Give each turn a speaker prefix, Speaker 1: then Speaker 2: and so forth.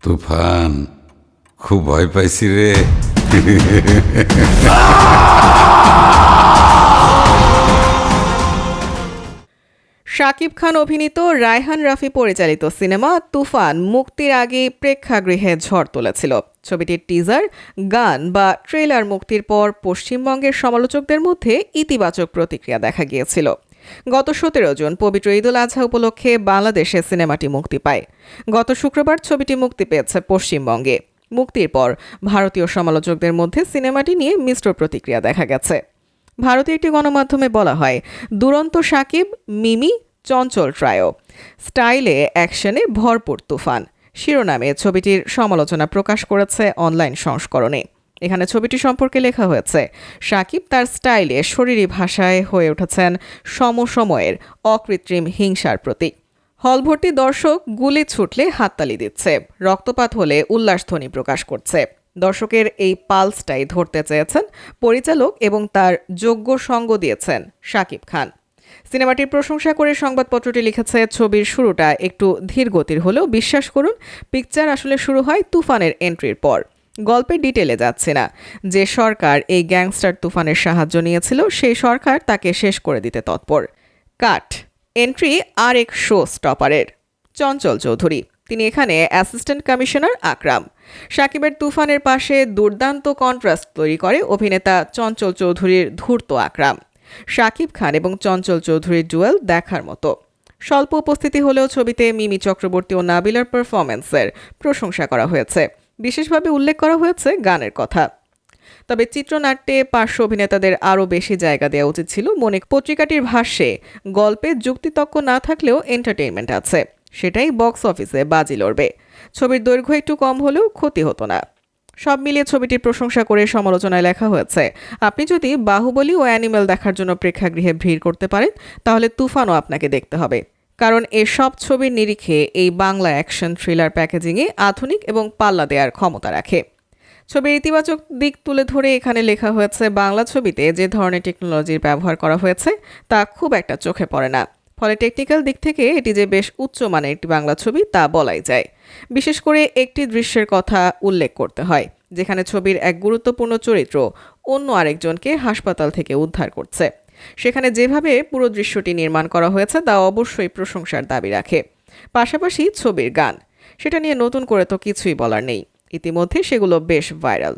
Speaker 1: তুফান, খুব ভয় পাইছি রে।
Speaker 2: শাকিব খান অভিনীত রায়হান রাফি পরিচালিত সিনেমা তুফান মুক্তির আগে প্রেক্ষাগৃহে ঝড় তুলেছিল। ছবিটির টিজার, গান বা ট্রেলার মুক্তির পর পশ্চিমবঙ্গের সমালোচকদের মধ্যে ইতিবাচক প্রতিক্রিয়া দেখা গিয়েছিল। গত 17 জুন পবিত্র ঈদুল আজহা উপলক্ষে বাংলাদেশে সিনেমাটি মুক্তি পায়। গত শুক্রবার ছবিটি মুক্তি পেয়েছে পশ্চিমবঙ্গে। মুক্তির পর ভারতীয় সমালোচকদের মধ্যে সিনেমাটি নিয়ে মিশ্র প্রতিক্রিয়া দেখা গেছে। ভারতীয় একটি গণমাধ্যমে বলা হয়, দুরন্ত শাকিব, মিমি, চঞ্চল ট্রায়ো, স্টাইলে অ্যাকশনে ভরপুর তুফান শিরোনামে ছবিটির সমালোচনা প্রকাশ করেছে অনলাইন সংস্করণে। এখানে ছবিটি সম্পর্কে লেখা হয়েছে, শাকিব তার স্টাইলে শরীরী ভাষায় হয়ে উঠেছেন সমসময়ের অকৃত্রিম হিংসার প্রতীক। হলভর্তি দর্শক গুলি ছুটলে হাততালি দিচ্ছে, রক্তপাত হলে উল্লাসধ্বনি প্রকাশ করছে। দর্শকের এই পালসটাই ধরতে চেয়েছেন পরিচালক এবং তার যোগ্য সঙ্গ দিয়েছেন শাকিব খান। সিনেমাটির প্রশংসা করে সংবাদপত্রটি লিখেছে, ছবির শুরুটা একটু ধীর গতির হলেও বিশ্বাস করুন, পিকচার আসলে শুরু হয় তুফানের এন্ট্রির পর। গল্পের ডিটেলে যাচ্ছে না। যে সরকার এই গ্যাংস্টার তুফানের সাহায্য নিয়েছিল, সেই সরকার তাকে শেষ করে দিতে তৎপর। কাট এন্ট্রি আর এক শো স্টপারের চঞ্চল চৌধুরী, তিনি এখানে অ্যাসিস্ট্যান্ট কমিশনার আকরাম। শাকিবের তুফানের পাশে দুর্দান্ত কন্ট্রাস্ট তৈরি করে অভিনেতা চঞ্চল চৌধুরীর ধূর্ত আকরাম। শাকিব খান এবং চঞ্চল চৌধুরীর ডুয়েল দেখার মতো। স্বল্প উপস্থিতি হলেও ছবিতে মিমি চক্রবর্তী ও নাবিলার পারফরম্যান্সের প্রশংসা করা হয়েছে। বিশেষভাবে উল্লেখ করা হয়েছে গানের কথা। তবে চিত্রনাট্যে পার্শ্ব অভিনেতাদের আরও বেশি জায়গা দেওয়া উচিত ছিল। মনে পত্রিকাটির ভাষ্যে, গল্পে যুক্তিতক্ক না থাকলেও এন্টারটেইনমেন্ট আছে, সেটাই বক্স অফিসে বাজি লড়বে। ছবির দৈর্ঘ্য একটু কম হলেও ক্ষতি হতো না। সব মিলিয়ে ছবিটির প্রশংসা করে সমালোচনায় লেখা হয়েছে, আপনি যদি বাহুবলী ও অ্যানিমেল দেখার জন্য প্রেক্ষাগৃহে ভিড় করতে পারেন, তাহলে তুফানও আপনাকে দেখতে হবে। কারণ এসব ছবির নিরিখে এই বাংলা অ্যাকশন থ্রিলার প্যাকেজিংয়ে আধুনিক এবং পাল্লা দেওয়ার ক্ষমতা রাখে। ছবির ইতিবাচক দিক তুলে ধরে এখানে লেখা হয়েছে, বাংলা ছবিতে যে ধরনের টেকনোলজির ব্যবহার করা হয়েছে তা খুব একটা চোখে পড়ে না। ফলে টেকনিক্যাল দিক থেকে এটি যে বেশ উচ্চমানের একটি বাংলা ছবি তা বলাই যায়। বিশেষ করে একটি দৃশ্যের কথা উল্লেখ করতে হয়, যেখানে ছবির এক গুরুত্বপূর্ণ চরিত্র অন্য আরেকজনকে হাসপাতাল থেকে উদ্ধার করছে। সেখানে যেভাবে পুরো দৃশ্যটি নির্মাণ করা হয়েছে তা অবশ্যই প্রশংসার দাবি রাখে। পাশাপাশি ছবির গান, সেটা নিয়ে নতুন করে তো কিছুই বলার নেই, ইতিমধ্যে সেগুলো বেশ ভাইরাল।